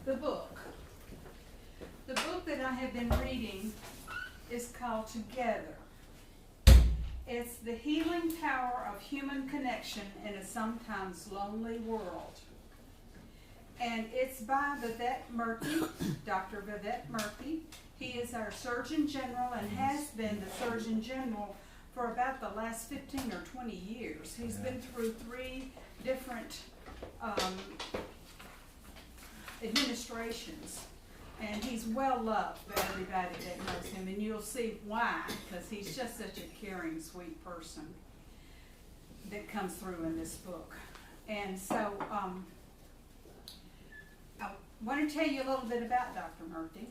the book. The book that I have been reading is called Together. It's the healing power of human connection in a sometimes lonely world. And it's by Vivek Murthy, Dr. Vivek Murthy. He is our Surgeon General and has been the Surgeon General for about the last 15 or 20 years. He's been through 3 different administrations, and he's well loved by everybody that knows him, and you'll see why, because he's just such a caring, sweet person that comes through in this book. And so I want to tell you a little bit about Dr. Murthy.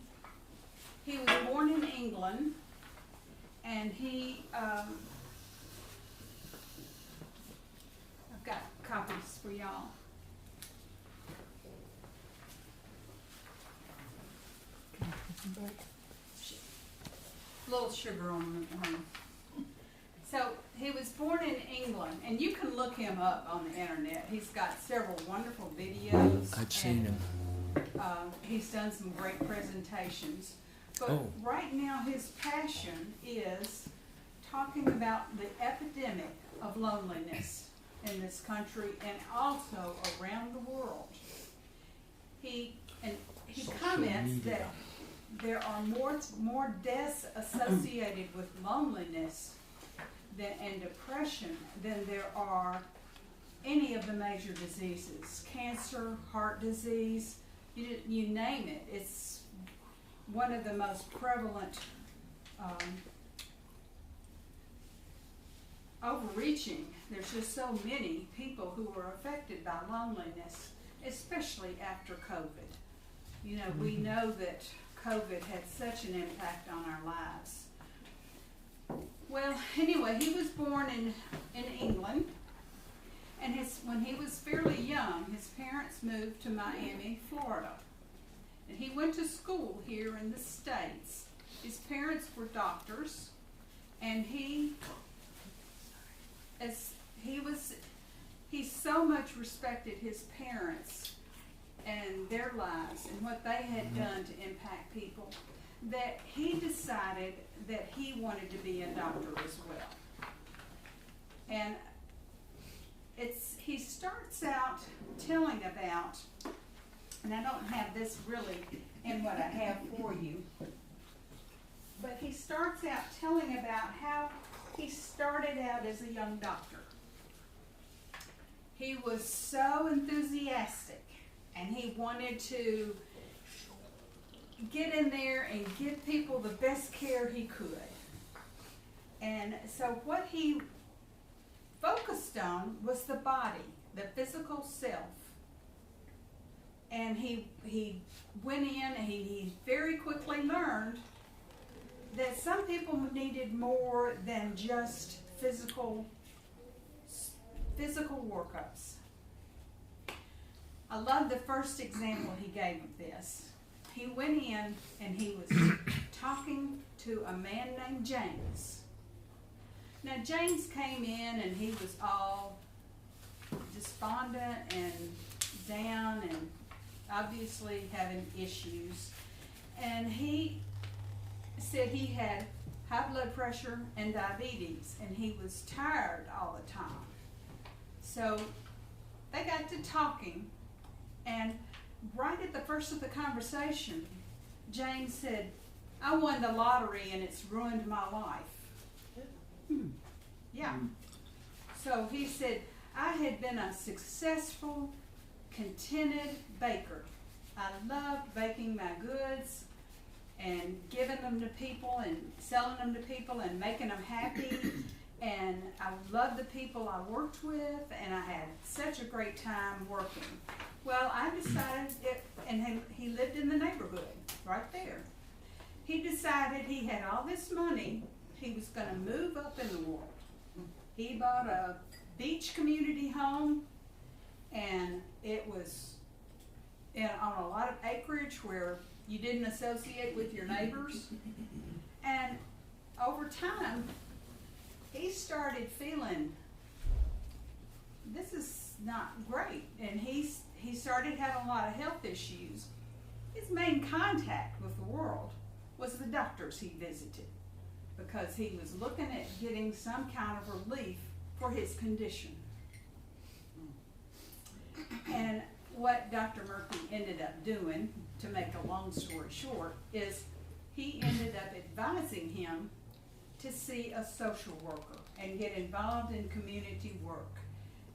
He was born in England, and he I've got copies for y'all. A little sugar on the horn. So he was born in England, and you can look him up on the internet. He's got several wonderful videos. I've seen him. He's done some great presentations. But right now his passion is talking about the epidemic of loneliness in this country and also around the world. He comments that there are more deaths associated with loneliness and depression than there are any of the major diseases. Cancer, heart disease, you name it. It's one of the most prevalent overreaching. There's just so many people who are affected by loneliness, especially after COVID. You know, we know that COVID had such an impact on our lives. Well, anyway, he was born in England, and when he was fairly young, his parents moved to Miami, Florida. And he went to school here in the States. His parents were doctors, and he so much respected his parents and their lives and what they had done to impact people that he decided that he wanted to be a doctor as well. And he starts out telling about, and I don't have this really in what I have for you, but he starts out telling about how he started out as a young doctor. He was so enthusiastic, and he wanted to get in there and give people the best care he could. And so what he focused on was the body, the physical self. And he went in and he very quickly learned that some people needed more than just physical workups. I love the first example he gave of this. He went in and he was talking to a man named James. Now James came in and he was all despondent and down and obviously having issues. And he said he had high blood pressure and diabetes, and he was tired all the time. So they got to talking, and right at the first of the conversation, James said, "I won the lottery and it's ruined my life." Yeah. So he said, "I had been a successful, contented baker. I loved baking my goods and giving them to people and selling them to people and making them happy. And I loved the people I worked with, and I had such a great time working." Well, I decided, and he lived in the neighborhood right there. He decided he had all this money, he was going to move up in the world. He bought a beach community home, and it was on a lot of acreage where you didn't associate with your neighbors. And over time, he started feeling, this is not great. And he started having a lot of health issues. his main contact with the world was the doctors he visited, because he was looking at getting some kind of relief for his condition. And what Dr. Murphy ended up doing, to make a long story short, is he ended up advising him to see a social worker and get involved in community work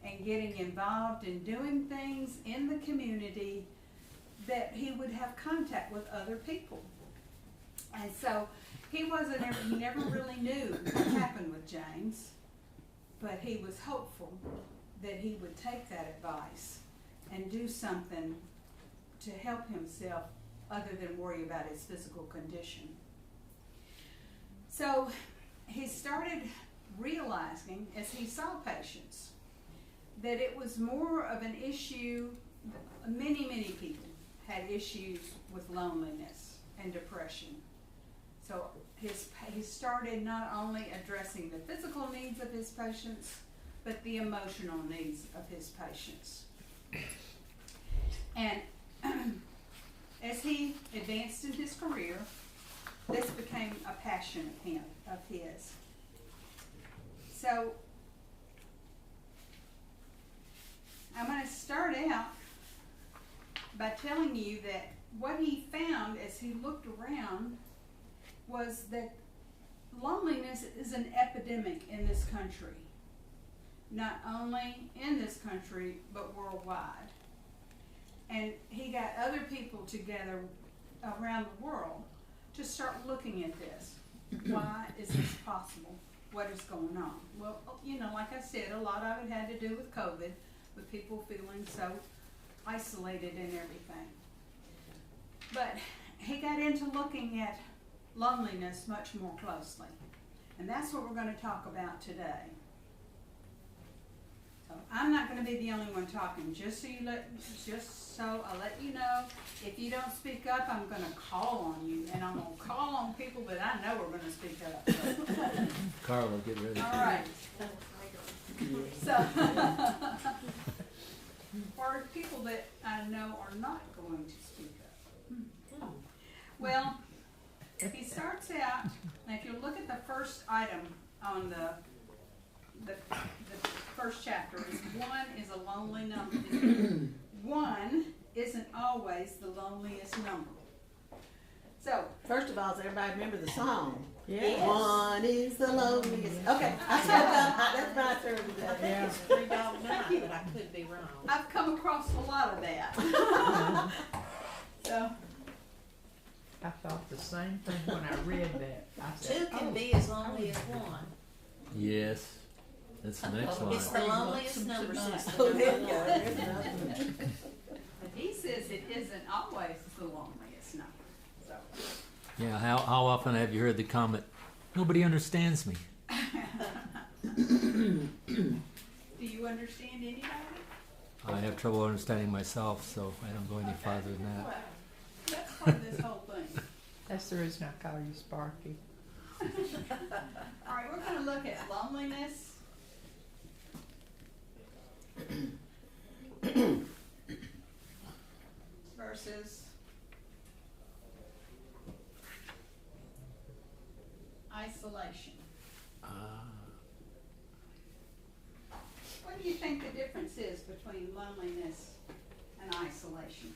and getting involved in doing things in the community that he would have contact with other people. And so he never really knew what happened with James, but he was hopeful that he would take that advice and do something to help himself other than worry about his physical condition. So he started realizing, as he saw patients, that it was more of an issue. Many people had issues with loneliness and depression. So he started not only addressing the physical needs of his patients, but the emotional needs of his patients. And as he advanced in his career, this became a passion of his. So I'm going to start out by telling you that what he found as he looked around was that loneliness is an epidemic in this country. Not only in this country, but worldwide. And he got other people together around the world to start looking at this. Why is this possible? What is going on? Well, you know, like I said, a lot of it had to do with COVID, with people feeling so isolated and everything. But he got into looking at loneliness much more closely. And that's what we're going to talk about today. So I'm not going to be the only one talking, just so I'll let you know, if you don't speak up, I'm going to call on you, and I'm going to call on people that I know are going to speak up. So. Carla, get ready. All right. So, for people that I know are not going to speak up. Well, he starts out, and if you look at the first item on the first chapter, is one is a lonely number. One isn't always the loneliest number. So, first of all, does everybody remember the song? Yes. One is the loneliest. Okay, that's what I started with I that. think it's $3.9, but I could be wrong. I've come across a lot of that. So, I thought the same thing when I read that. I Two said, can be as lonely as one. Yes. That's the next line. It's the loneliest number system. Oh, there you go. There's another. but he says it isn't always the loneliest number. So. Yeah, how often have you heard the comment, nobody understands me? Do you understand anybody? I have trouble understanding myself, so I don't go any farther than that. Well, that's part of this whole thing. that's the reason I call you Sparky. All right, we're going to look at loneliness. Versus isolation. What do you think the difference is between loneliness and isolation?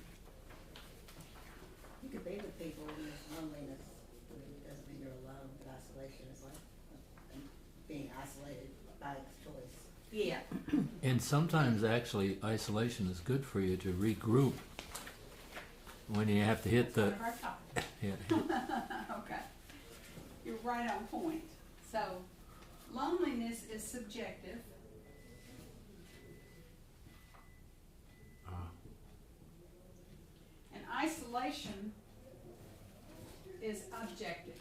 You could be with people when there's loneliness. I mean, it doesn't mean you're alone, but isolation is like being isolated by its choice. Yeah. And sometimes actually isolation is good for you to regroup when you have to hit That's the one of our topics. yeah, Okay. You're right on point. So, loneliness is subjective. And isolation is objective.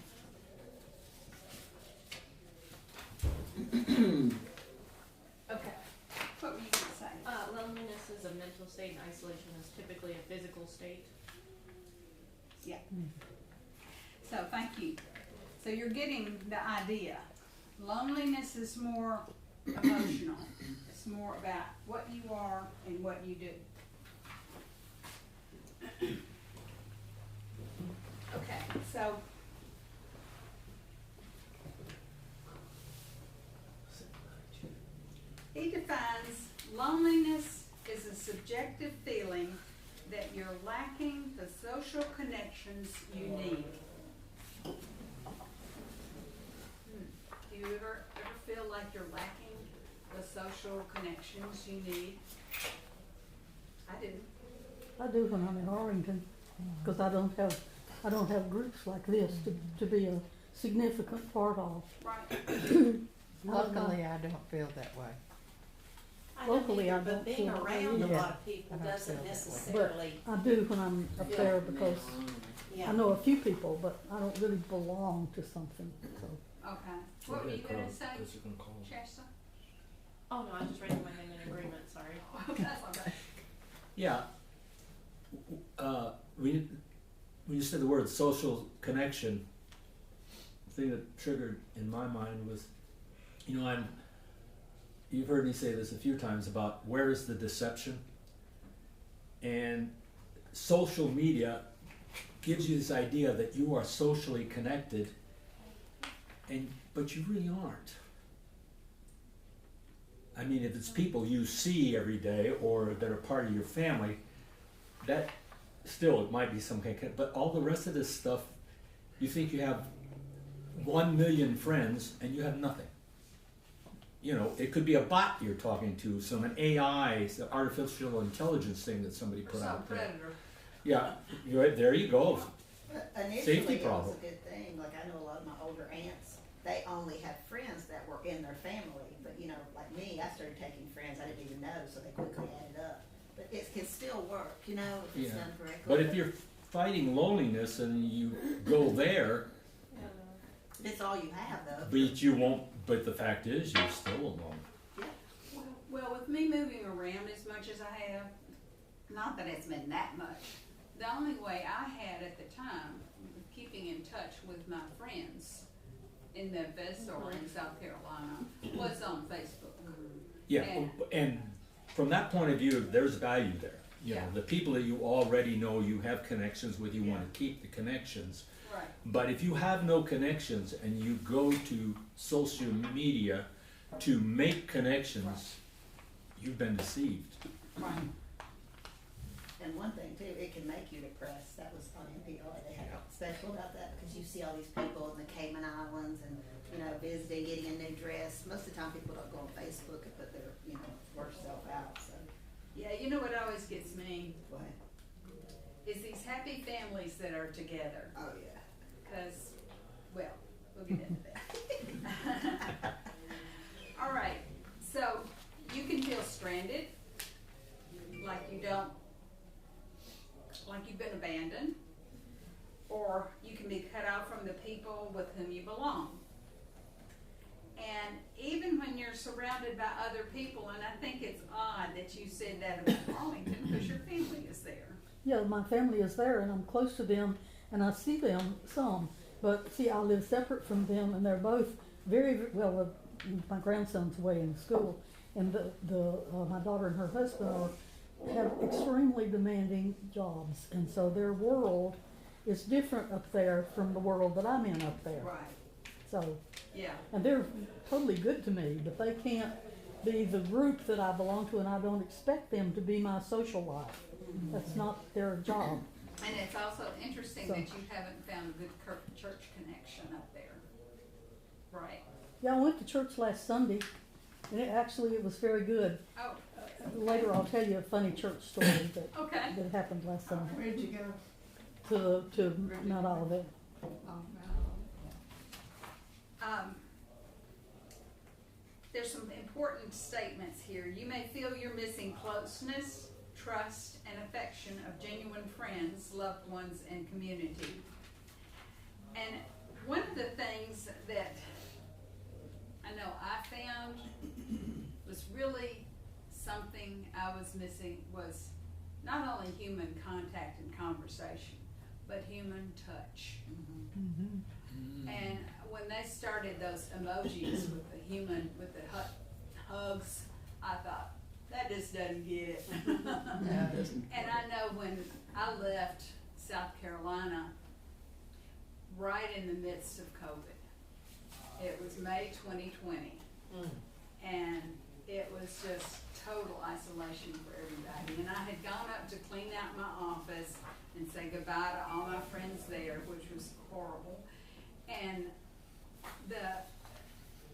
Okay. What were you going to say? Loneliness is a mental state and isolation is typically a physical state. Yeah. So, thank you. So you're getting the idea. Loneliness is more emotional. It's more about what you are and what you do. subjective feeling that you're lacking the social connections you need. Do you ever feel like you're lacking the social connections you need? I do. I do when I'm in Arlington, because I don't have groups like this to be a significant part of. Right. Luckily, I don't feel that way. I don't Locally, either, I don't but being feel- around a yeah. lot of people I don't doesn't feel that way. necessarily, I do when I'm up Yeah. there because yeah. I know a few people, but I don't really belong to something, so. Okay. What were you gonna say, Shasta? Oh, no, I was just raising my hand in agreement, sorry. That's all right. Yeah. When you said the word social connection, the thing that triggered in my mind was, you've heard me say this a few times about where is the deception? And social media gives you this idea that you are socially connected, but you really aren't. I mean, if it's people you see every day or that are part of your family, that still, it might be some kind of, but all the rest of this stuff, you think you have 1 million friends and you have nothing. It could be a bot you're talking to, an AI, some artificial intelligence thing that somebody Or put some out there. predator. Yeah, there you go. But initially, Safety it was problem. a good thing. Like, I know a lot of my older aunts, they only had friends that were in their family. But, like me, I started taking friends I didn't even know, so they quickly added up. But it can still work, if it's Yeah. done correctly. But if you're fighting loneliness and you go there, It's all you have, though. but you won't, but the fact is you're still alone. Well, with me moving around as much as I have, not that it's been that much, the only way I had at the time, keeping in touch with my friends in Memphis or in South Carolina, was on Facebook. Yeah, And- and from that point of view, there's value there. Yeah. The people that you already know, you have connections with, you want to keep the connections. Right. But if you have no connections and you go to social media to make connections, you've been deceived. Right. And one thing too, it can make you depressed. That was on NPR. They had a special about that because you see all these people in the Cayman Islands and visiting, getting a new dress. Most of the time, people don't go on Facebook and put their worst self out. So Yeah, you know what always gets me what? is these happy families that are together. Oh yeah. Because, well, we'll get into that. All right, so you can feel stranded, like you've been abandoned, or you can be cut off from the people with whom you belong. And even when you're surrounded by other people, and I think it's odd that you said that about Arlington, because your family is there. Yeah, my family is there and I'm close to them and I see them some. But see, I live separate from them and they're both well, my grandson's away in school and my daughter and her husband have extremely demanding jobs. And so their world is different up there from the world that I'm in up there. Right. So, Yeah. and they're totally good to me, but they can't be the group that I belong to and I don't expect them to be my social life. That's not their job. And it's also interesting So- that you haven't found a good church connection up there. Right. Yeah, I went to church last Sunday, and it was very good. Oh, Later, I'll tell you a funny church story okay. that happened last Sunday. Where'd you go? To Mount Olivet. Oh, no. There's some important statements here. You may feel you're missing closeness, trust, and affection of genuine friends, loved ones, and community. And one of the things that I know I found was really something I was missing was not only human contact and conversation, but human touch. And when they started those emojis with the hugs, I thought, that just doesn't get it. Yeah, it isn't. And I know when I left South Carolina, right in the midst of COVID, it was May 2020, and it was just total isolation for everybody. And I had gone up to clean out my office and say goodbye to all my friends there, which was horrible. And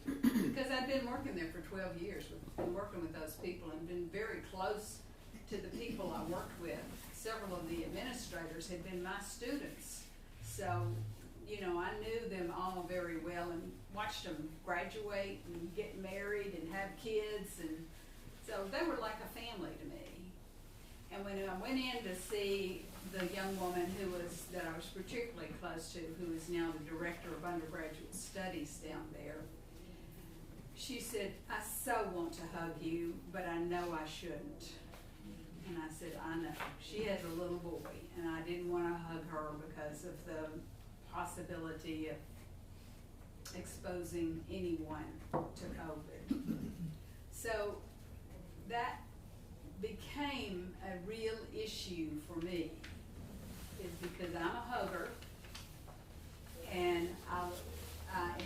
because I'd been working there for 12 years, been working with those people and been very close to the people I worked with. Several of the administrators had been my students. So, you know, I knew them all very well and watched them graduate and get married and have kids. And so they were like a family to me. And when I went in to see the young woman that I was particularly close to, who is now the director of undergraduate studies down there, she said, I so want to hug you, but I know I shouldn't. And I said, I know. She has a little boy, and I didn't want to hug her because of the possibility of exposing anyone to COVID. So that became a real issue for me, is because I'm a hugger, and I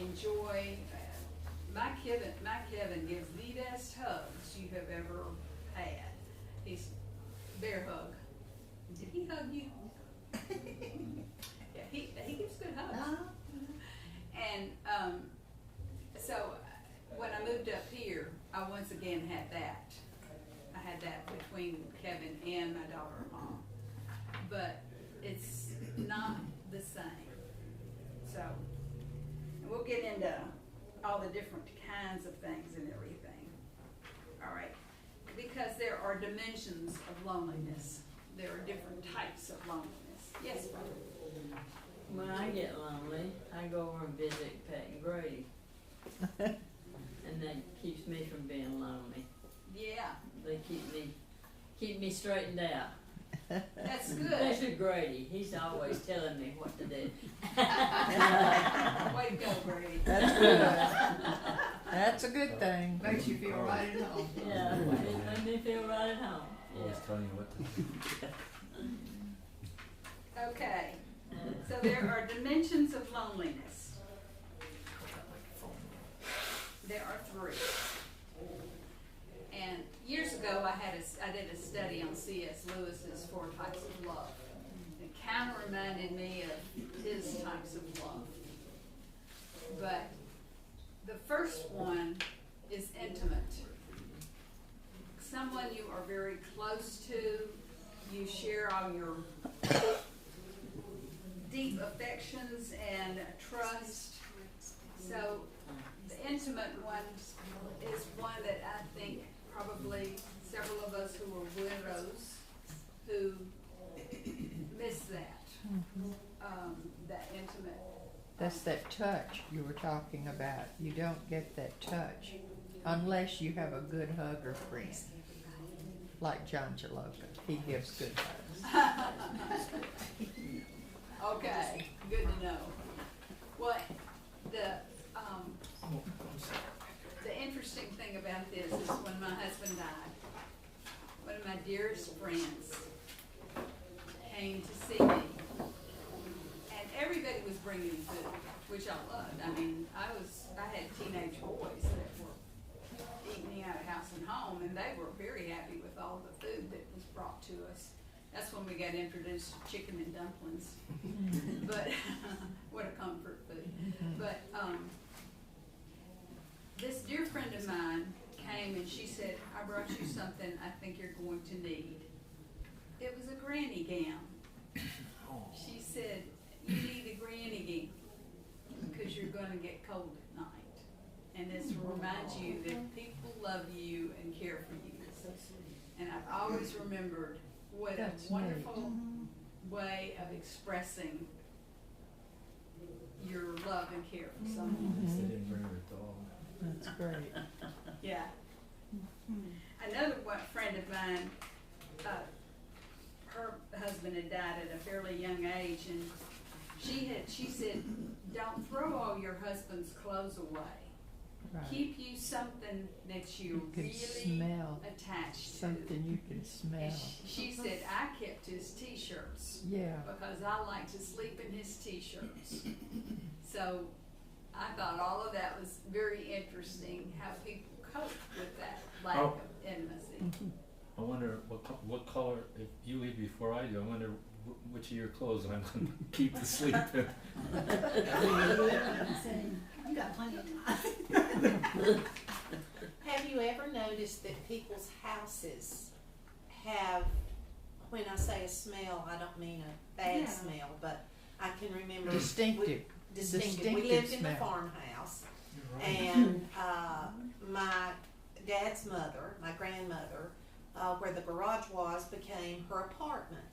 enjoy, my Kevin gives the best hugs you have ever had. He's bear hug. Did he hug you? Yeah, he gives good hugs. And so when I moved up here, I once again had that. I had that between Kevin and my daughter-in-law. But it's not the same. So, and we'll get into all the different kinds of things and everything. All right. Because there are dimensions of loneliness. There are different types of loneliness. Yes, brother. When I get lonely, I go over and visit Pat and Grady. And that keeps me from being lonely. Yeah, They keep me straightened out. that's good. Especially Grady. He's always telling me what to do. Way to go, Brady. That's good. That's a good thing. Makes you feel right at home. Yeah, it made me feel right at home. Always telling you what to do. Okay, so there are dimensions of loneliness. There are three. And years ago, I did a study on C.S. Lewis's 4 types of love. It kind of reminded me of his types of love. But the first one is intimate. Someone you are very close to, you share all your deep affections and trust. So the intimate one is one that I think probably several of us who are widows who miss that, that intimate. That's that touch you were talking about. You don't get that touch unless you have a good hugger friend, like John Jaloka. He gives good hugs. Okay, good to know. Well, the interesting thing about this is when my husband died, one of my dearest friends came to see me, and everybody was bringing food, which I loved. I mean, I had teenage boys that were eating out of house and home, and they were very happy with all the food that was brought to us. That's when we got introduced to chicken and dumplings. But what a comfort food. But this dear friend of mine came and she said, I brought you something I think you're going to need. It was a granny gown. She said, you need a granny gown because you're going to get cold at night. And this will remind you that people love you and care for you. And I've always remembered what That's a wonderful way of expressing your love and care for someone. They didn't bring her dog. That's great. Yeah. Another friend of mine, her husband had died at a fairly young age, and she said, don't throw all your husband's clothes away. Right. Keep you something that you're You can really smell. attached to. Something you can smell. And she said, I kept his t-shirts Yeah. because I like to sleep in his t-shirts. So I thought all of that was very interesting, how people cope with that lack Oh. of intimacy. I wonder what color, if you leave before I do, I wonder which of your clothes I'm going to keep to sleep in. You got plenty of time. Have you ever noticed that people's houses have, when I say a smell, I don't mean a bad Yeah. smell, but I can remember. Distinctive. Distinctive. We Distinctive lived in the smell. farmhouse, and my dad's mother, my grandmother, where the garage was, became her apartment.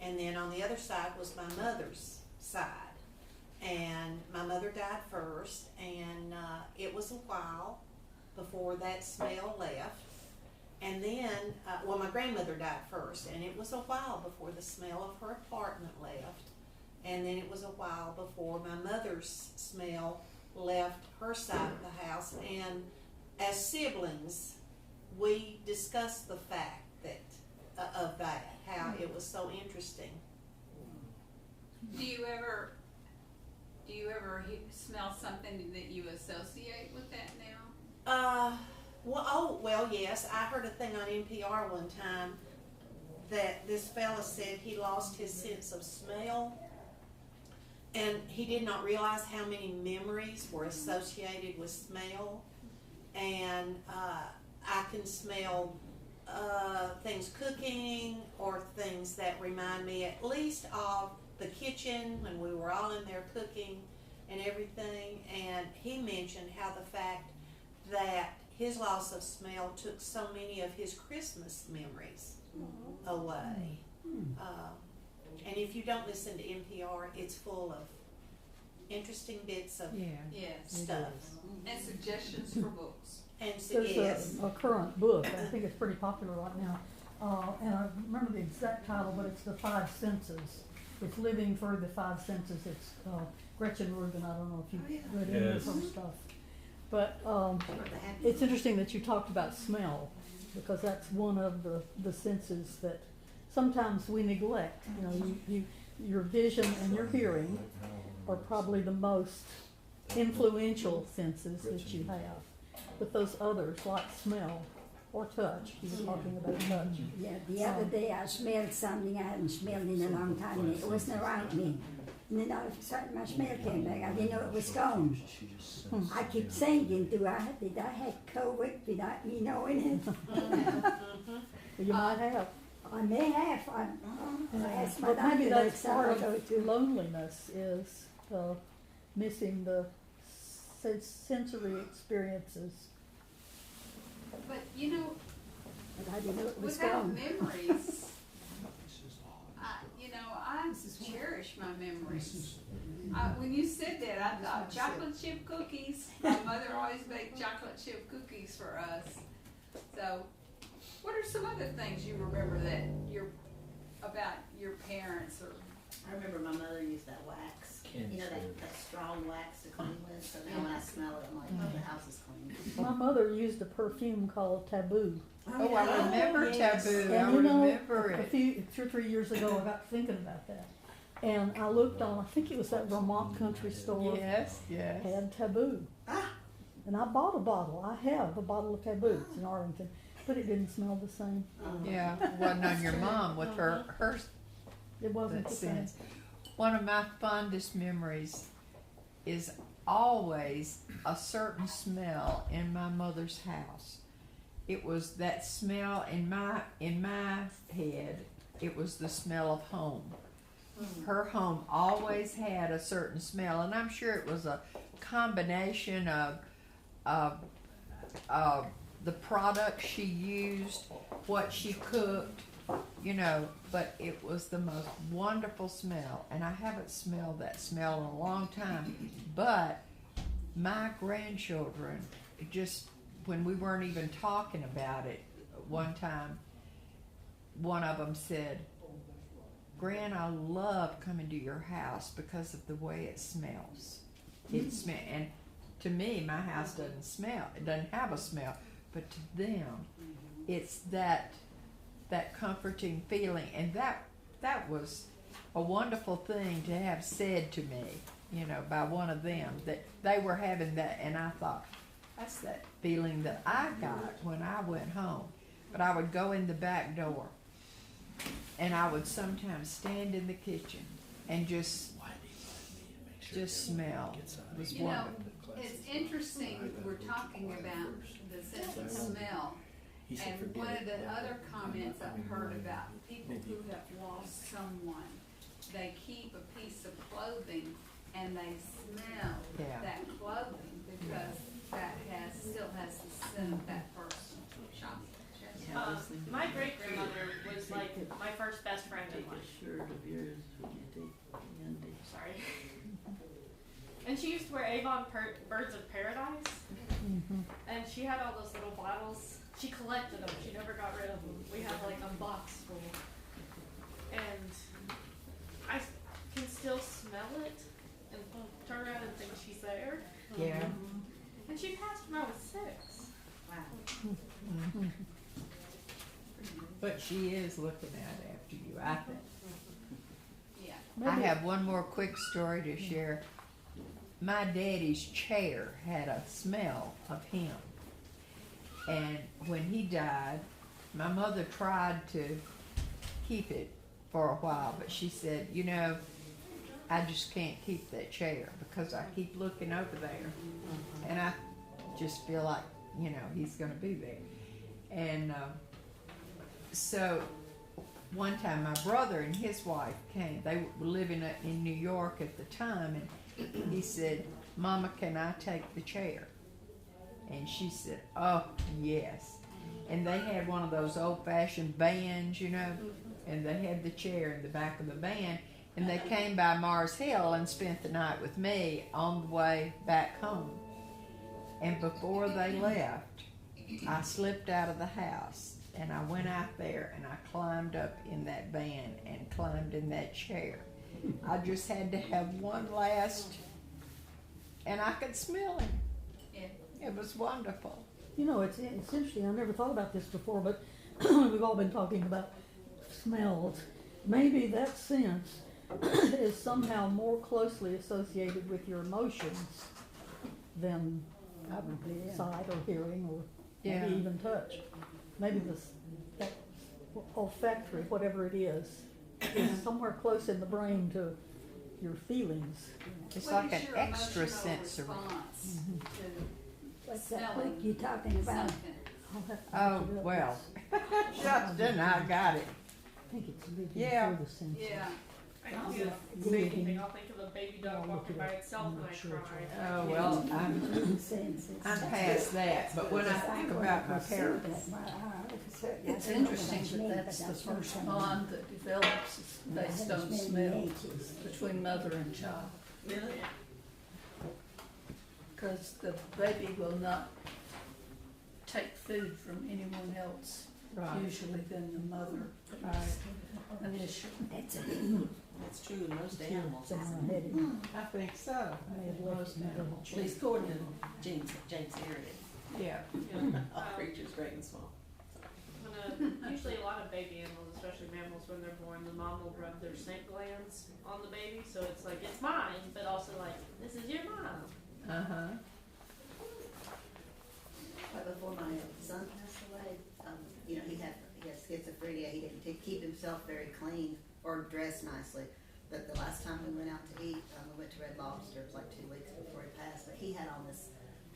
And then on the other side was my mother's side. And my mother died first, and it was a while before that smell left. And then, well, my grandmother died first, and it was a while before the smell of her apartment left. And then it was a while before my mother's smell left her side of the house. And as siblings, we discussed the fact that of that, how it was so interesting. Do you ever smell something that you associate with that now? Well, yes. I heard a thing on NPR one time that this fella said he lost his sense of smell, and he did not realize how many memories were associated with smell. And I can smell things cooking, or things that remind me at least of the kitchen when we were all in there cooking and everything. And he mentioned how the fact that his loss of smell took so many of his Christmas memories away. And if you don't listen to NPR, it's full of interesting bits of Yeah. Yes. stuff. And suggestions for books. And so, There's yes. a current book, I think it's pretty popular right now, and I remember the exact title, but it's The Five Senses. It's Living Through the Five Senses. It's Gretchen Rubin. I don't know if you've read any of her stuff. But it's interesting that you talked about smell, because that's one of the senses that sometimes we neglect. You know, your vision and your hearing are probably the most influential senses that you have. But those others, like smell or touch, you were talking about touch. Yeah, the other day I smelled something I hadn't smelled in a long time, and it wasn't around me. And then all of a sudden my smell came back. I didn't know it was gone. I keep thinking, did I have COVID without me knowing it? You might have. I may have. I asked my But maybe doctor that's next time part I of go to. loneliness, is missing the sensory experiences. But you know, But I didn't know it was without gone. memories, I cherish my memories. When you said that, I thought chocolate chip cookies. My mother always baked chocolate chip cookies for us. So, what are some other things you remember about your parents or? I remember my mother used that wax, that strong wax to clean with, so now when I smell it, I'm like, oh, the house is clean. My mother used a perfume called Taboo. Oh, I remember yes. Taboo. I And you know, remember a it. few 2 or 3 years ago, I got thinking about that. And I looked on, I think it was that Vermont country store, Yes, yes. had Taboo. And I bought a bottle. I have a bottle of Taboo. It's in Arlington. But it didn't smell the same. Yeah, wasn't on your mom with her It wasn't the that same. sense. One of my fondest memories is always a certain smell in my mother's house. It was that smell in my head. It was the smell of home. Her home always had a certain smell, and I'm sure it was a combination of the products she used, what she cooked, but it was the most wonderful smell, and I haven't smelled that smell in a long time. But my grandchildren, just when we weren't even talking about it, one time, one of them said, "Gran, I love coming to your house because of the way it smells." And to me, my house doesn't smell. It doesn't have a smell, but to them, it's that comforting feeling, and that was a wonderful thing to have said to me. you know, by one of them, that they were having that, and I thought, that's that feeling that I got when I went home. But I would go in the back door, and I would sometimes stand in the kitchen and just smell. It was You know, wonderful. it's interesting, we're talking about the sense of smell. And one of the other comments I've heard about people who have lost someone, they keep a piece of clothing and they smell Yeah. that clothing because that still has the scent of that person. My great grandmother was like my first best friend in life. Shirt of yours when you take candy. Sorry. And she used to wear Avon Birds of Paradise, and she had all those little bottles. She collected them. She never got rid of them. We had like a box full, and I can still smell it and turn around and think she's there. Yeah. And she passed when I was 6. Wow. But she is looking out after you, I think. Yeah. I have one more quick story to share. My daddy's chair had a smell of him. And when he died, my mother tried to keep it for a while, but she said, you know, I just can't keep that chair because I keep looking over there. And I just feel like, you know, he's going to be there. And so one time my brother and his wife came. They were living in New York at the time, and he said, Mama, can I take the chair? And she said, oh, yes. And they had one of those old-fashioned vans, you know, and they had the chair in the back of the van, and they came by Mars Hill and spent the night with me on the way back home. And before they left, I slipped out of the house, and I went out there, and I climbed up in that van and climbed in that chair. I just had to have one last, and I could smell him. Yeah. It was wonderful. You know, it's interesting, I never thought about this before, but we've all been talking about smells. Maybe that sense is somehow more closely associated with your emotions than sight or hearing or Yeah. maybe even touch. Maybe that olfactory, whatever it is somewhere close in the brain to your feelings. It's What like is an your extra emotional sensory. response to What's that smelling book you talking about? something? I'll have to Oh, look it up. well, Justin, I got it. I think it's living Yeah. through the senses. Yeah. I can do the Breathing. same thing. I'll think of a baby dog walking by itself I'm and not I sure cry. Oh, well, Senses. I'm past that, but when I think about my parents, It's interesting that that's the first bond that develops is based on smell between mother and child. Really? Because the baby will not take food from anyone else, right, usually than the mother right. initially. That's true in most animals. I think so. I may have left it in At least according to James Harriet. Yeah. All creatures, great and small. Usually a lot of baby animals, especially mammals, when they're born, the mom will rub their scent glands on the baby, so it's like, it's mine, but also like, this is your mom. Uh-huh. But before my son passed away, you know, he had schizophrenia. He didn't keep himself very clean or dress nicely. But the last time we went out to eat, we went to Red Lobster. It was like 2 weeks before he passed. But he had on this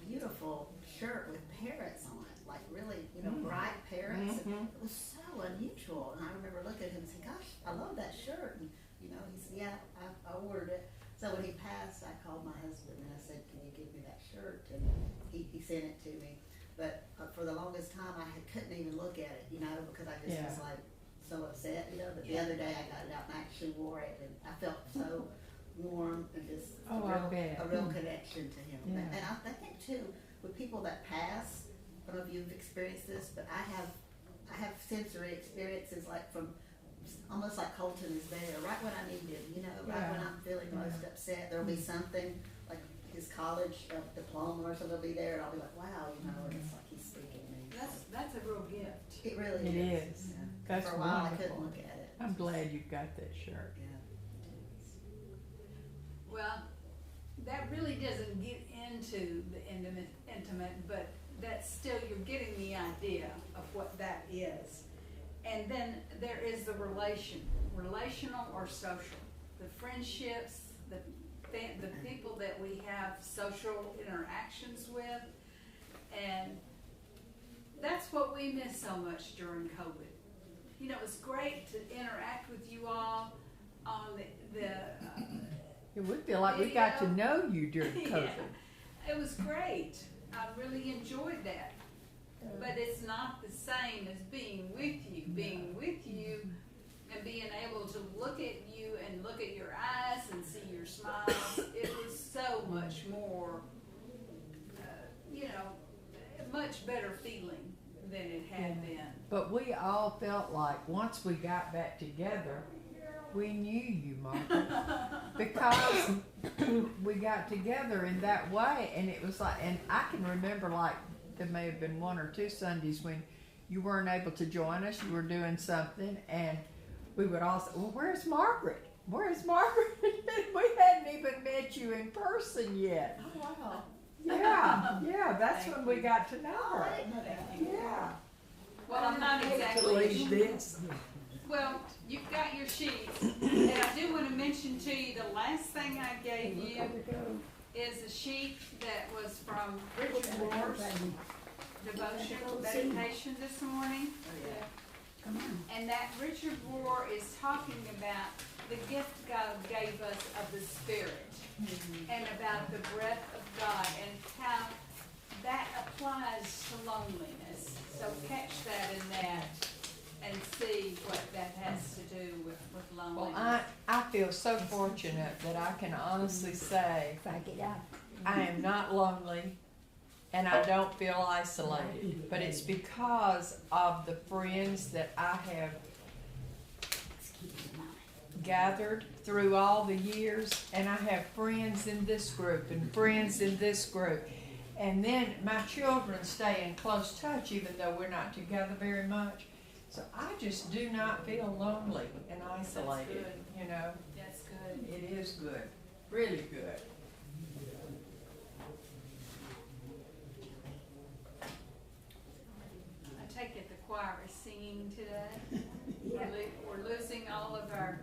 beautiful shirt with parrots on it, like really, you know, bright parrots. And it was so unusual. And I remember looking at him and saying, "Gosh, I love that shirt." And you know, he said, "Yeah, I ordered it." So when he passed, I called my husband and I said, "Can you give me that shirt?" And he sent it to me. But for the longest time, I couldn't even look at it, you know, because I just was like so upset, you know. But the other day, I got it out and I actually wore it, and I felt so warm and just a real connection to him. Yeah. And I think too, with people that pass, I don't know if you've experienced this, but I have sensory experiences like from almost like Colton is there right when I need him, you know, right when I'm feeling most upset. There'll be something like his college diploma or something will be there, and I'll be like, wow, you know, and it's like he's speaking to me. That's a real gift. It really It is. is. Yeah. That's For a while, I wonderful. couldn't look at it. I'm glad you got that shirt. Yeah. Well, that really doesn't get into the intimate, but that's still, you're getting the idea of what that is. And then there is the relational or social, the friendships, the people that we have social interactions with, and that's what we miss so much during COVID. You know, it was great to interact with you all on We feel like we got to know you during COVID. It was great. I really enjoyed that. But it's not the same as being with you. Being with you and being able to look at you and look at your eyes and see your smiles, it was so much more, a much better feeling than it had been. But we all felt like once we got back together, we knew you, Margaret, because we got together in that way, and it was like, and I can remember like there may have been 1 or 2 Sundays when you weren't able to join us, you were doing something, and we would all say, well, where's Margaret? Where's Margaret? We hadn't even met you in person yet. Oh, wow. Yeah, that's when we got to know her. I didn't know that. Yeah. Well, I'm not exactly. Well, you've got your sheets, and I do want to mention to you the last thing I gave you is a sheet that was from Richard Moore's devotional meditation this morning. And that Richard Moore is talking about the gift God gave us of the Spirit and about the breath of God and how that applies to loneliness. So catch that in that and see what that has to do with loneliness. Well, I feel so fortunate that I can honestly say I am not lonely and I don't feel isolated, but it's because of the friends that I have gathered through all the years, and I have friends in this group and friends in this group, and then my children stay in close touch even though we're not together very much. So I just do not feel lonely and isolated, you know. That's good. It is good, really good. I take it the choir is singing today. We're losing all of our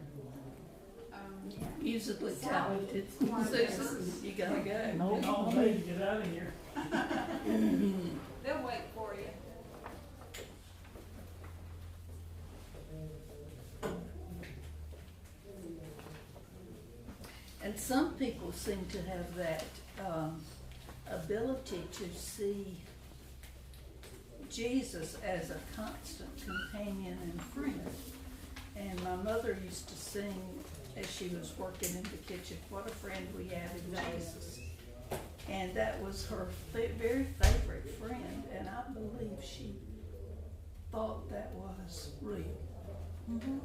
Musically talented. Susan, you gotta go. Oh, baby, get out of here. They'll wait for you. And some people seem to have that ability to see Jesus as a constant companion and friend. And my mother used to sing as she was working in the kitchen, what a friend we have in Jesus. And that was her very favorite friend, and I believe she thought that was real. Mm-hmm.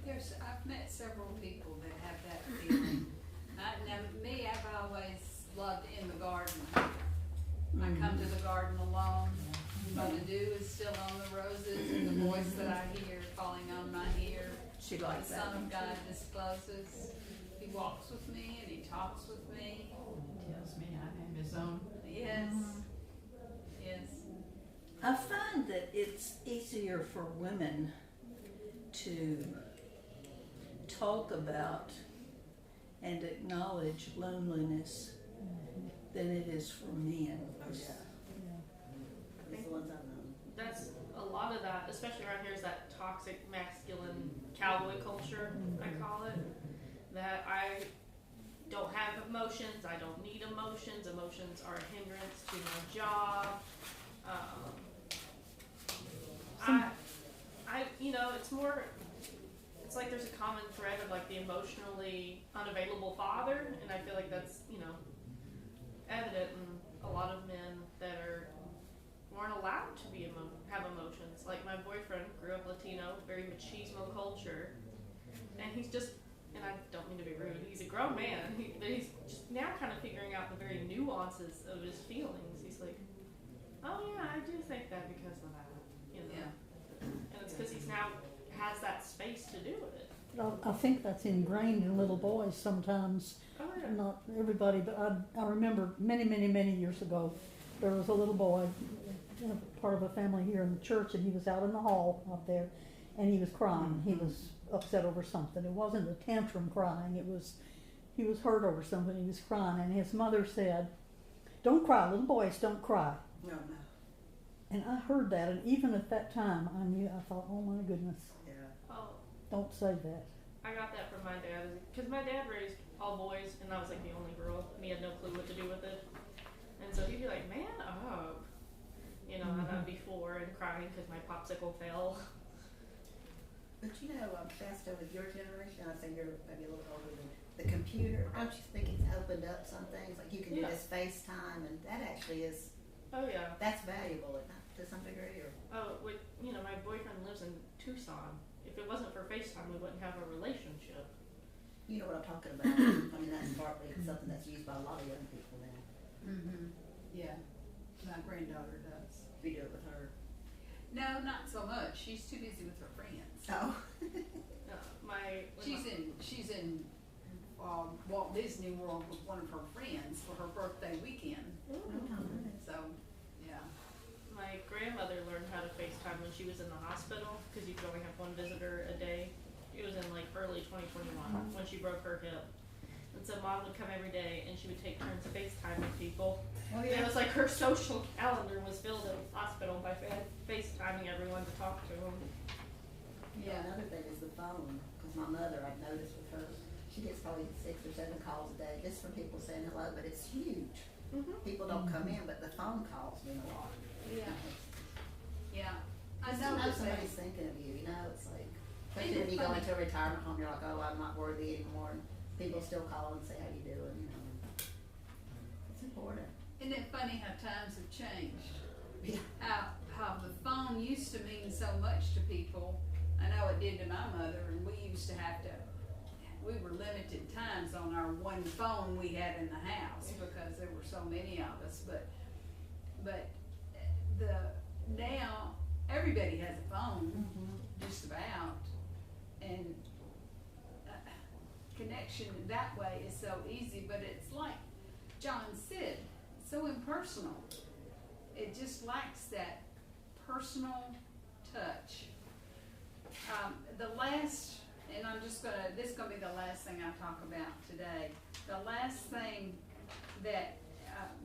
I've met several people that have that feeling. Me, I've always loved in the garden. I come to the garden alone. But the dew is still on the roses, and the voice that I hear falling on my ear. She likes the that. Son of God discloses. He walks with me and he talks with me. He tells me I am his own. Yes. Yes. I find that it's easier for women to talk about and acknowledge loneliness than it is for men. It's the ones I've known. That's a lot of that, especially around here, is that toxic masculine cowboy culture, I call it. That I don't have emotions, I don't need emotions, emotions are a hindrance to my job. It's like there's a common thread of like the emotionally unavailable father, and I feel like that's, evident in a lot of men that weren't allowed to have emotions. Like my boyfriend grew up Latino, very machismo culture, and he's just, and I don't mean to be rude, he's a grown man, but he's just now kind of figuring out the very nuances of his feelings. He's like, oh yeah, I do think that because of that, Yeah. And it's because he's now has that space to do it. I think that's ingrained in little boys sometimes. Oh, yeah. not everybody, but I remember many years ago, there was a little boy, part of a family here in the church, and he was out in the hall out there, and he was crying. He was upset over something. It wasn't a tantrum crying. He was hurt over something. He was crying, and his mother said, "Don't cry, little boys, don't cry." No. And I heard that, and even at that time, I thought, oh my goodness, Yeah. Oh, don't say that. I got that from my dad, because my dad raised all boys, and I was like the only girl, and he had no clue what to do with it. And so he'd be like, "Man up," and I'd be 4 and crying because my popsicle fell. But Shasta, with your generation, I say you're maybe a little older than the computer. Don't you think it's opened up some things? Like you can do this FaceTime, and that actually is, Oh yeah. that's valuable to some degree. Or Oh, my boyfriend lives in Tucson. If it wasn't for FaceTime, we wouldn't have a relationship. you know what I'm talking about. I mean, that's partly something that's used by a lot of young people now. Mm-hmm. Yeah, my granddaughter does. We do it with her. No, not so much. She's too busy with her friends. Oh. She's in Walt Disney World with one of her friends for her birthday weekend. So, yeah. My grandmother learned how to FaceTime when she was in the hospital, because you could only have one visitor a day. It was in like early 2021 when she broke her hip. And so Mom would come every day and she would take turns FaceTiming people. Oh, And it was like her social calendar was filled at the hospital by FaceTiming everyone to talk to them. Yeah, another thing is the phone, because my mother, I've noticed with her, she gets probably 6 or 7 calls a day just from people saying hello, but it's huge. Mm-hmm. People don't come in, but the phone calls mean a lot. Yeah. Yeah. I I don't know noticed that. somebody's thinking of you, it's like, especially when you go into a retirement home, you're like, oh, I'm not worthy anymore, and people still call and say, how you doing, It's important. Isn't it funny how times have changed? Yeah. How the phone used to mean so much to people. I know it did to my mother, and we used to have to, we were limited times on our one phone we had in the house because there were so many of us, but now everybody has a phone, just about, and connection that way is so easy, but it's like John said, so impersonal. It just lacks that personal touch. And this is gonna be the last thing I talk about today. The last thing that,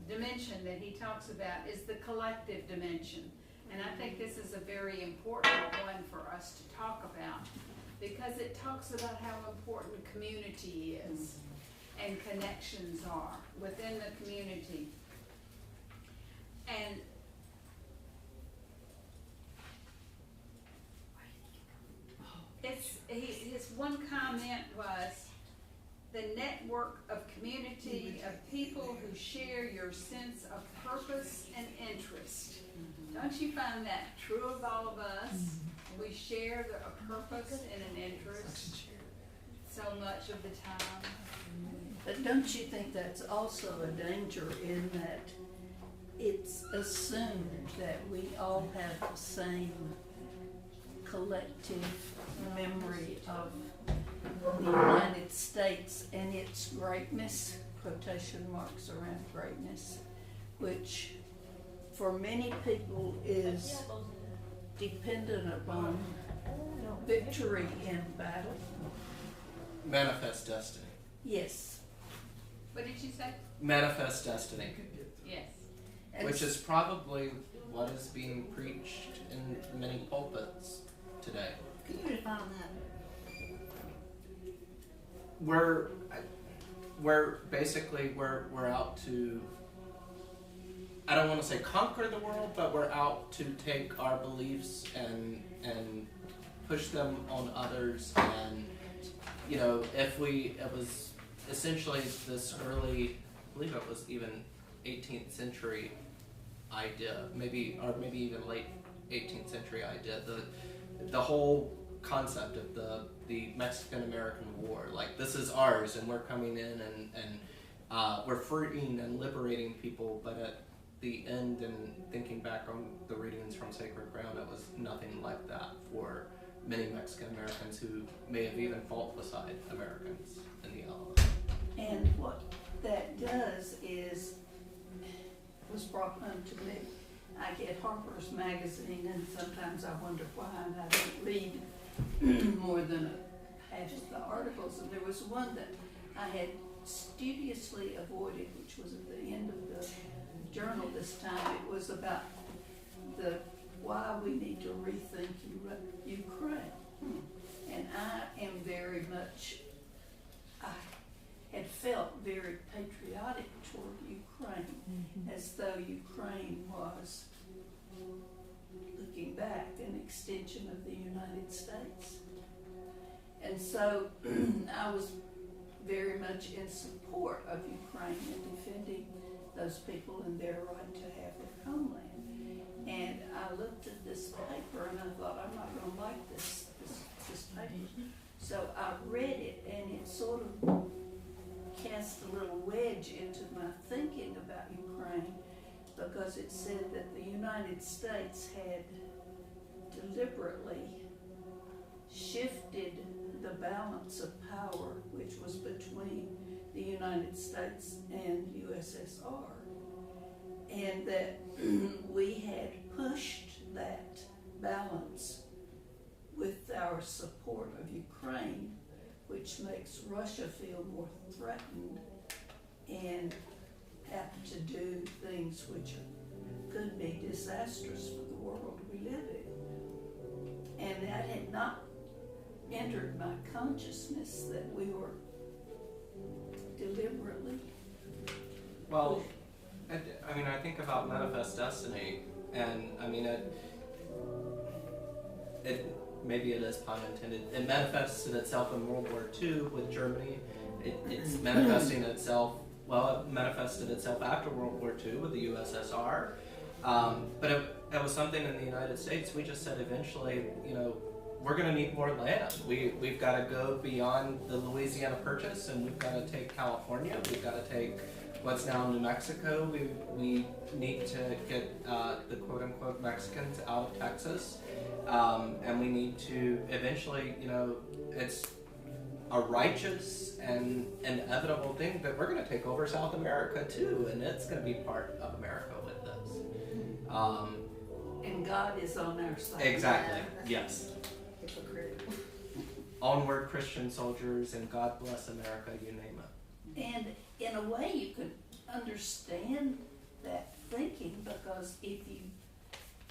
dimension that he talks about is the collective dimension. And I think this is a very important one for us to talk about, because it talks about how important community is and connections are within the community. And his one comment was the network of community of people who share your sense of purpose and interest. Don't you find that true of all of us? We share a purpose and an interest so much of the time. But don't you think that's also a danger in that it's assumed that we all have the same collective memory of the United States and its greatness, quotation marks around greatness, which for many people is dependent upon victory in battle. Manifest destiny. Yes. What did you say? Manifest destiny. Yes. And Which is probably what is being preached in many pulpits today. Can you define that? We're out to, I don't want to say conquer the world, but we're out to take our beliefs and push them on others. And it was essentially this early, I believe it was even 18th century idea, maybe even late 18th century idea. The whole concept of the Mexican-American War, like this is ours and we're coming in and we're freeing and liberating people, but at the end, and thinking back on the readings from Sacred Ground, it was nothing like that for many Mexican-Americans who may have even fought beside Americans in the Alamo. And what that does is, was brought home to me. I get Harper's Magazine, and sometimes I wonder why, and I don't read more than half of the articles. And there was one that I had studiously avoided, which was at the end of the journal this time. It was about why we need to rethink Ukraine. And I am very much, I had felt very patriotic toward Ukraine, as though Ukraine was, looking back, an extension of the United States. And so I was very much in support of Ukraine and defending those people and their right to have their homeland. And I looked at this paper and I thought, I'm not going to like this paper. So I read it, and it sort of cast a little wedge into my thinking about Ukraine, because it said that the United States had deliberately shifted the balance of power which was between the United States and USSR, and that we had pushed that balance with our support of Ukraine, which makes Russia feel more threatened and apt to do things which could be disastrous for the world we live in. And that had not entered my consciousness, that we were deliberately. Well, I mean, I think about Manifest Destiny, and I mean, it maybe it is pun intended. It manifested itself in World War II with Germany. It's manifesting itself. Well, it manifested itself after World War II with the USSR. But it was something in the United States. We just said eventually, you know, we're going to need more land. We've got to go beyond the Louisiana Purchase, and we've got to take California. We've got to take what's now New Mexico. We need to get the quote-unquote Mexicans out of Texas. And we need to eventually, you know, it's a righteous and inevitable thing that we're going to take over South America too, and it's going to be part of America with this. And God is on our side. Exactly, yes. Hypocritical. Onward, Christian soldiers, and God bless America, you name it. And in a way you could understand that thinking, because if you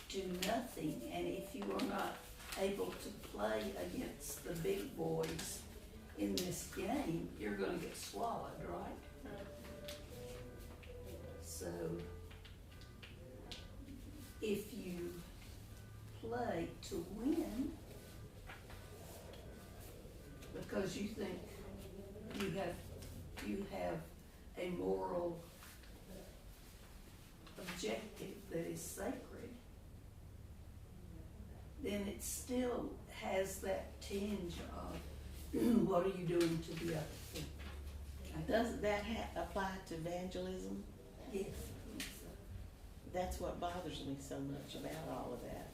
do nothing, and if you are not able to play against the big boys in this game, you're going to get swallowed, right? So if you play to win because you think you have a moral objective that is sacred, then it still has that tinge of what are you doing to the other thing? Doesn't that apply to evangelism? Yes. That's what bothers me so much about all of that.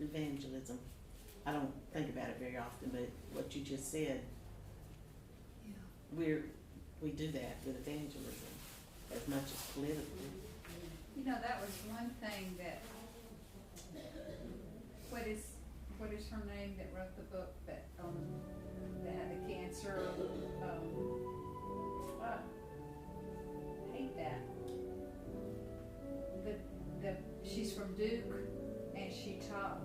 Evangelism. I don't think about it very often, but what you just said, Yeah. we do that with evangelism as much as politically. You know, that was one thing that, what is her name that wrote the book that had the cancer? I hate that. She's from Duke, and she taught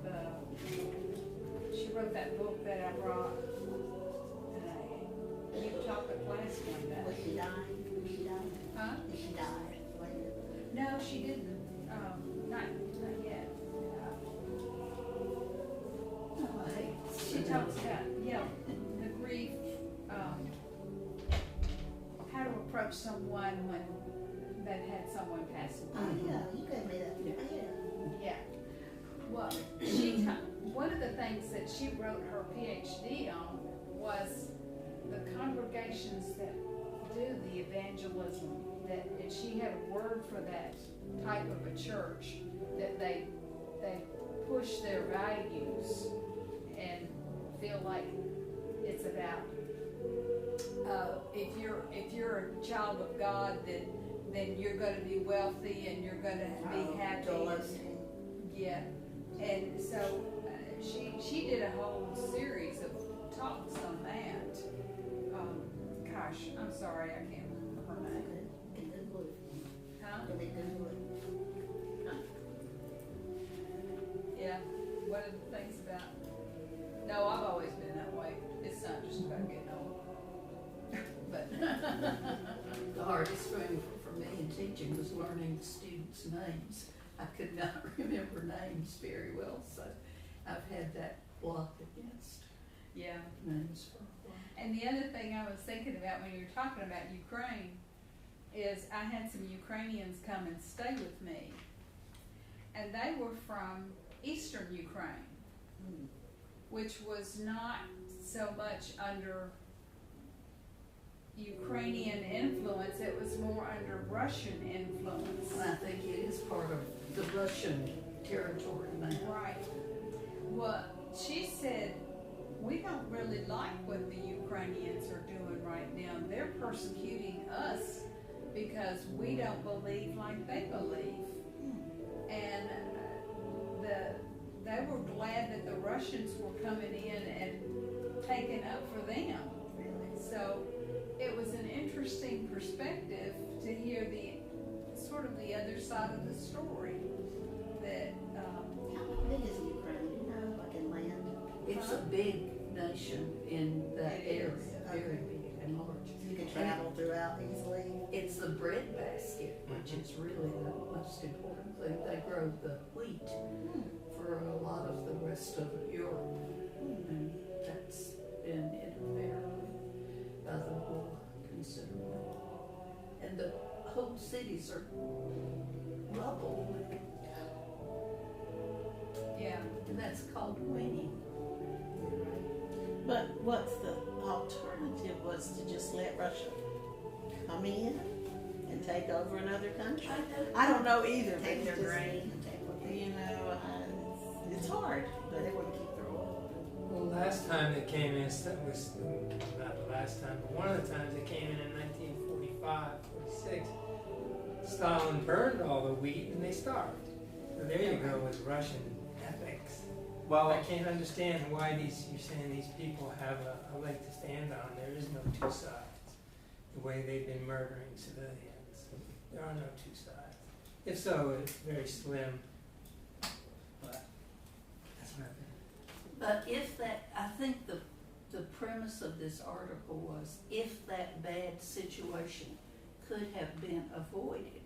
she wrote that book that I brought. You taught the class one day. Was she dying? Did she die? Huh? Did she die later? No, she didn't. Not yet. Oh, I hate She talks about, the grief, how to approach someone when they've had someone pass Oh, away. yeah, you gave me that. Yeah. Well, one of the things that she wrote her PhD on was the congregations that do the evangelism, and she had a word for that type of a church, that they push their values and feel like it's about, if you're a child of God, then you're going to be wealthy and you're going to be happy. Yeah, and so she did a whole series of talks on that. Gosh, I'm sorry, I can't remember her name. Huh? Yeah, one of the things about, no, I've always been that way. It's not just about getting old. But The hardest thing for me in teaching was learning the students' names. I could not remember names very well, so I've had that block against yeah. names for a while. And the other thing I was thinking about when you were talking about Ukraine is I had some Ukrainians come and stay with me, and they were from Eastern Ukraine, which was not so much under Ukrainian influence, it was more under Russian influence. And I think it is part of the Russian territory now. Right. Well, she said, we don't really like what the Ukrainians are doing right now. They're persecuting us because we don't believe like they believe. And they were glad that the Russians were coming in and taking up for them. So it was an interesting perspective to hear the sort of the other side of the story. That How big is Ukraine? You know, like in land? It's a big nation in that area, very big and large. You can travel throughout easily. It's the breadbasket, which is really the most important thing. They grow the wheat for a lot of the rest of Europe, and that's been interfered with by the war considerably. And the whole cities are rubble, yeah. and that's called winning. But what's the alternative was to just let Russia come in and take over another country? I don't know either, but Take it's their just, grain and take what they you know, it's hard, but they wouldn't keep their oil. Well, last time they came in, that was not the last time, but one of the times they came in 1945, 46, Stalin burned all the wheat and they starved. So there you go with Russian ethics. Well, I can't understand why you're saying these people have a leg to stand on. There is no two sides. The way they've been murdering civilians, there are no two sides. If so, it's very slim. But that's my opinion. But if that, I think the premise of this article was if that bad situation could have been avoided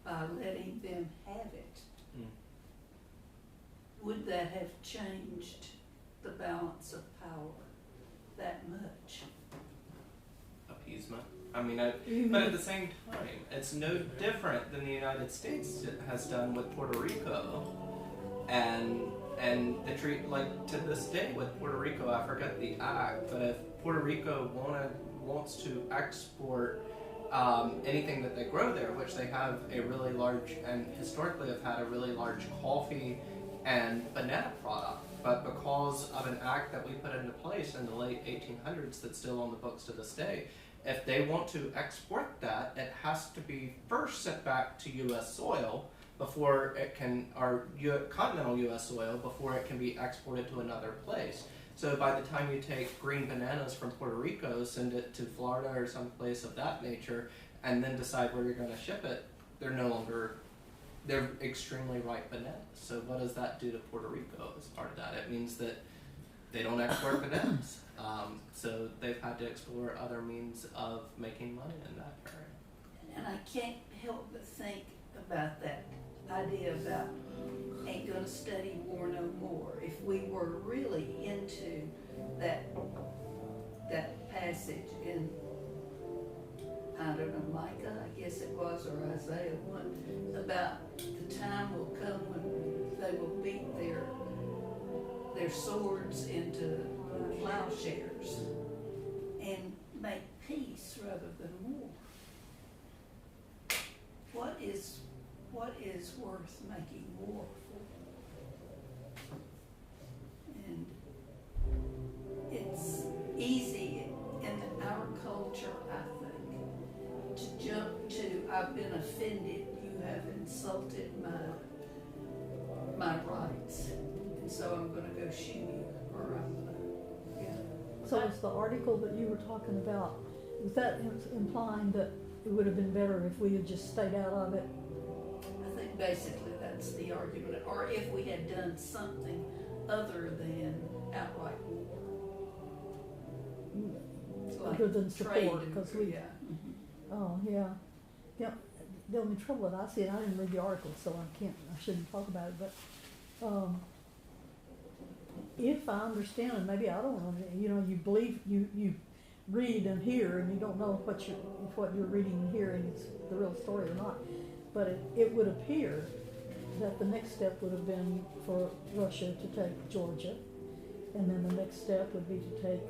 by letting them have it, would that have changed the balance of power that much? Appeasement. I mean, but at the same time, it's no different than the United States has done with Puerto Rico, and the treat, like to this day with Puerto Rico, I forget the act, but if Puerto Rico wants to export anything that they grow there, which they have a really large, and historically have had a really large coffee and banana product, but because of an act that we put into place in the late 1800s that's still on the books to this day, if they want to export that, it has to be first sent back to U.S. soil before it can, or continental U.S. soil, before it can be exported to another place. So by the time you take green bananas from Puerto Rico, send it to Florida or some place of that nature, and then decide where you're going to ship it, they're extremely ripe bananas. So what does that do to Puerto Rico as part of that? It means that they don't export bananas. So they've had to explore other means of making money in that area. And I can't help but think about that idea about ain't gonna study war no more. If we were really into that passage in, I don't know, Micah, I guess it was, or Isaiah 1, about the time will come when they will beat their swords into plowshares and make peace rather than war. What is worth making war for? And it's easy in our culture assaulted my rights, and so I'm gonna go shoot you, or I'm gonna, yeah. So it's the article that you were talking about, was that implying that it would have been better if we had just stayed out of it? I think basically that's the argument, or if we had done something other than outright war. Like Other than trade support, and- because we, yeah. oh, yeah. Yeah, the only trouble that I see, and I didn't read the article, so I shouldn't talk about it, but, if I understand, and maybe I don't know, you know, you believe, you read and hear, and you don't know if what you're reading and hearing is the real story or not. But it would appear that the next step would have been for Russia to take Georgia, and then the next step would be to take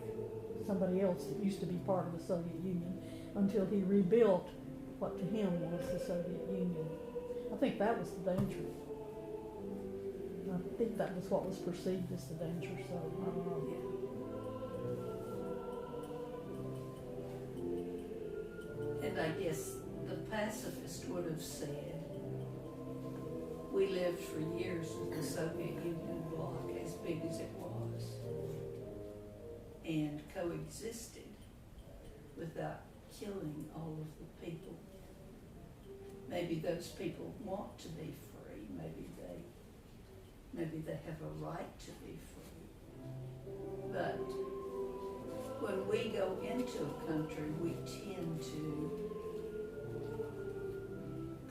somebody else that used to be part of the Soviet Union until he rebuilt what to him was the Soviet Union. I think that was the danger. I think that was what was perceived as the danger, so I don't know. And I guess the pacifist would have said, we lived for years with the Soviet Union bloc as big as it was, and coexisted without killing all of the people. Maybe those people want to be free, maybe they have a right to be free. But when we go into a country, we tend to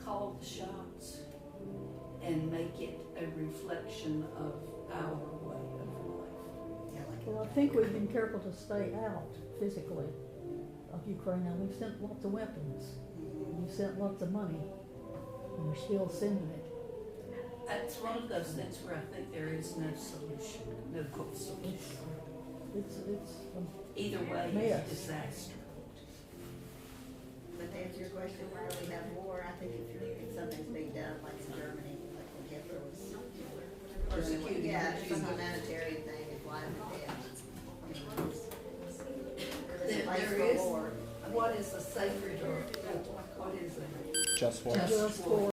call the shots and make it a reflection of our way of life. Well, I think we've been careful to stay out physically of Ukraine. Now, we've sent lots of weapons, we've sent lots of money, and we're still sending it. That's one of those things where I think there is no solution, no quick solution. It's Either way, mess. it's a disaster. But to answer your question, where we have war, I think if something's being done, like in Germany, like when Hitler was Persecuting yeah, the some Jews. humanitarian thing, if life and death. There is, what is a sacred or what is it? Just war. Just for